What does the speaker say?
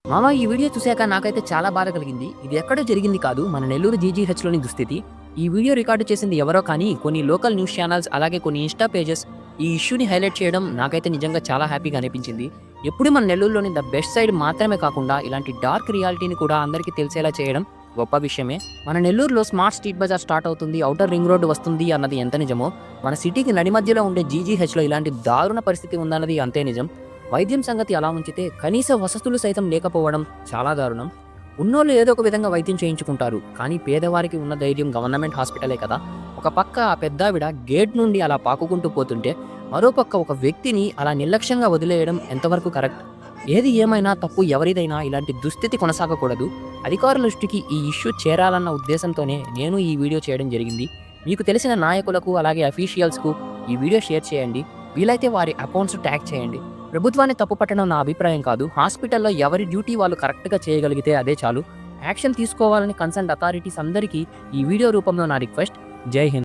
మామ ఈ వీడియో చూశాక నాకైతే చాలా బాధ కలిగింది. ఇది ఎక్కడో జరిగింది కాదు, మన నెల్లూరు జీజీహెచ్‌లోని దుస్థితి. ఈ వీడియో రికార్డ్ చేసింది ఎవరో కానీ కొన్ని లోకల్ న్యూస్ ఛానల్స్ అలాగే కొన్ని ఇన్‌స్టా పేజెస్ ఈ ఇష్యూని హైలైట్ చేయడం నాకైతే నిజంగా చాలా హ్యాపీగా అనిపించింది. ఎప్పుడు మన నెల్లూరులోని ద బెస్ట్ సైడ్ మాత్రమే కాకుండా ఇలాంటి డార్క్ రియాలిటీని కూడా అందరికీ తెలిసేలా చేయడం గొప్ప విషయమే. మన నెల్లూరులో స్మార్ట్ స్ట్రీట్ బజార్ స్టార్ట్ అవుతుంది, ఔటర్ రింగ్ రోడ్డు వస్తుంది అన్నది ఎంత నిజమో, మన సిటీకి నడి మధ్యలో ఉండే జీజీహెచ్‌లో ఇలాంటి దారుణ పరిస్థితి ఉందన్నది అంతే నిజం. వైద్యం సంగతి అలా ఉంచితే కనీస వసతులు సైతం లేకపోవడం చాలా దారుణం. ఉన్నోళ్ళు ఏదో ఒక విధంగా వైద్యం చేయించుకుంటారు, కానీ పేదవారికి ఉన్న ధైర్యం గవర్నమెంట్ హాస్పిటలే కదా. ఒక పక్క ఆ పెద్దావిడ గేట్ నుండి అలా పాకుకుంటూ పోతుంటే, మరోపక్క ఒక వ్యక్తిని అలా నిర్లక్ష్యంగా వదిలేయడం ఎంతవరకు కరెక్ట్? ఏది ఏమైనా తప్పు ఎవరిదైనా ఇలాంటి దుస్థితి కొనసాగకూడదు. అధికారుల దృష్టికి ఈ ఇష్యూ చేరాలన్న ఉద్దేశంతోనే నేను ఈ వీడియో చేయడం జరిగింది. మీకు తెలిసిన నాయకులకు అలాగే అఫీషియల్స్కు ఈ వీడియో షేర్ చేయండి. వీలైతే వారి అకౌంట్స్ ట్యాగ్ చేయండి. ప్రభుత్వాన్ని తప్పుపట్టడం నా అభిప్రాయం కాదు. హాస్పిటల్లో ఎవరి డ్యూటీ వాళ్ళు కరెక్ట్గా చేయగలిగితే అదే చాలు. యాక్షన్ తీసుకోవాలని కన్సర్న్ అథారిటీస్ అందరికీ ఈ వీడియో రూపంలో నా రిక్వెస్ట్. జై హింద్.